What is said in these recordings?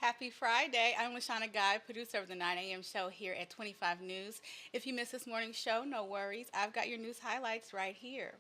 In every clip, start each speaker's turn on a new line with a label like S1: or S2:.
S1: Happy Friday. I'm Lashana Guy, producer of the 9 a.m. show here at 25 News. If you missed this morning's show, no worries. I've got your news highlights right here.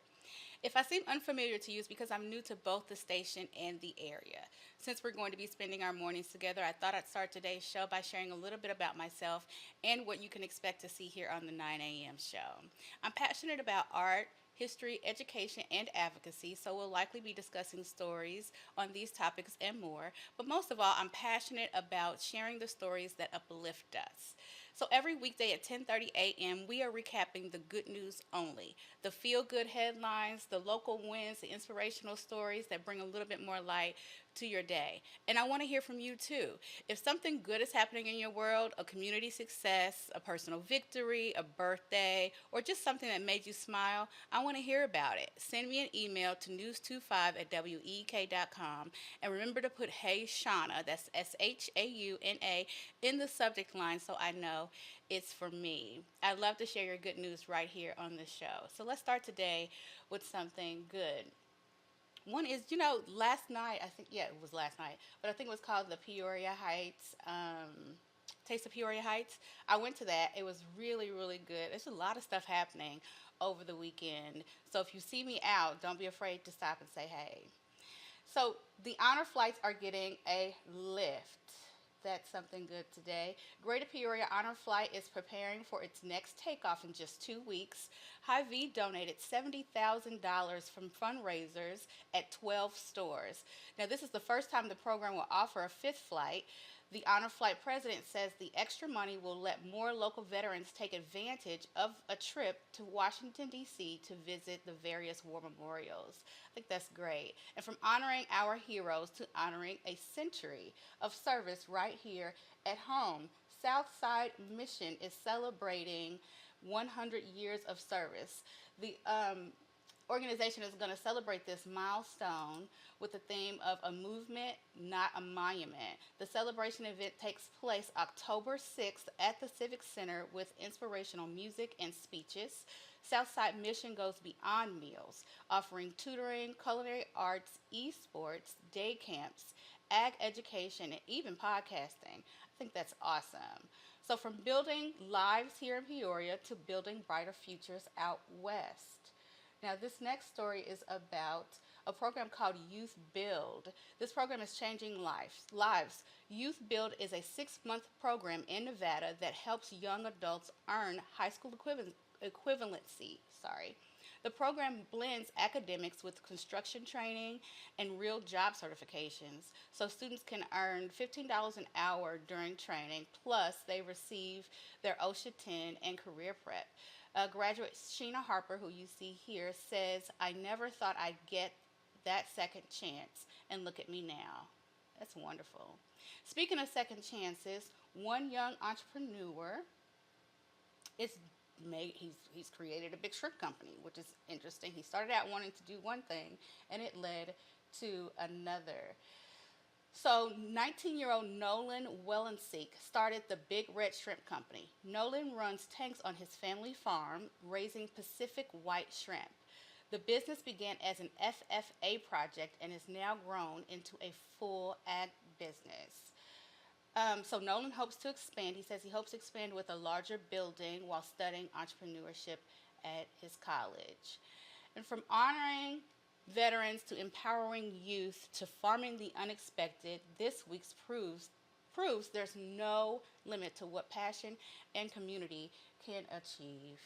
S1: If I seem unfamiliar to you, it's because I'm new to both the station and the area. Since we're going to be spending our mornings together, I thought I'd start today's show by sharing a little bit about myself and what you can expect to see here on the 9 a.m. show. I'm passionate about art, history, education, and advocacy, so we'll likely be discussing stories on these topics and more. But most of all, I'm passionate about sharing the stories that uplift us. So every weekday at 10:30 a.m., we are recapping the good news only. The feel-good headlines, the local wins, the inspirational stories that bring a little bit more light to your day. And I want to hear from you too. If something good is happening in your world, a community success, a personal victory, a birthday, or just something that made you smile, I want to hear about it. Send me an email to news25@week.com and remember to put Hey Shauna, that's SHAUNA, in the subject line so I know it's for me. I'd love to share your good news right here on the show. So let's start today with something good. One is, last night, I think, yeah, it was last night, but I think it was called the Peoria Heights, Taste of Peoria Heights. I went to that. It was really, really good. There's a lot of stuff happening over the weekend. So if you see me out, don't be afraid to stop and say hey. So the honor flights are getting a lift. That's something good today. Greater Peoria Honor Flight is preparing for its next takeoff in just 2 weeks. Hy-Vee donated $70,000 from fundraisers at 12 stores. Now, this is the first time the program will offer a fifth flight. The Honor Flight president says the extra money will let more local veterans take advantage of a trip to Washington, D.C. to visit the various war memorials. I think that's great. And from honoring our heroes to honoring a century of service right here at home, Southside Mission is celebrating 100 years of service. The organization is going to celebrate this milestone with the theme of a movement, not a monument. The celebration event takes place October 6th at the Civic Center with inspirational music and speeches. Southside Mission goes beyond meals, offering tutoring, culinary arts, esports, day camps, ag education, and even podcasting. I think that's awesome. So, from building lives here in Peoria to building brighter futures out west. Now, this next story is about a program called Youth Build. This program is changing lives. Youth Build is a 6-month program in Nevada that helps young adults earn high school equivalency. The program blends academics with construction training and real job certifications, so students can earn $15 an hour during training, plus they receive their OSHA 10 and career prep. Graduate Sheena Harper, who you see here, says, I never thought I'd get that second chance, and look at me now. That's wonderful. Speaking of second chances, one young entrepreneur is he's created a big shrimp company, which is interesting. He started out wanting to do one thing, and it led to another. So, 19-year-old Nolan Wellenseek started the Big Red Shrimp Company. Nolan runs tanks on his family farm, raising Pacific white shrimp. The business began as an FFA project and is now grown into a full ag business. So Nolan hopes to expand. He says he hopes to expand with a larger building while studying entrepreneurship at his college. And from honoring veterans to empowering youth to farming the unexpected, this week's proves there's no limit to what passion and community can achieve.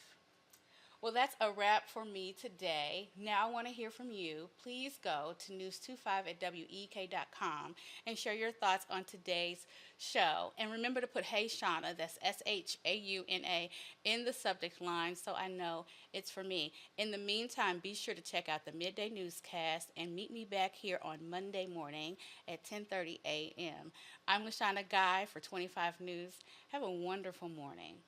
S1: Well, that's a wrap for me today. Now I want to hear from you. Please go to news25@week.com and share your thoughts on today's show. And remember to put Hey Shauna, that's SHAUNA, in the subject line so I know it's for me. In the meantime, be sure to check out the Midday Newscast and meet me back here on Monday morning at 10:30 a.m. I'm Lashana Guy for 25 News. Have a wonderful morning.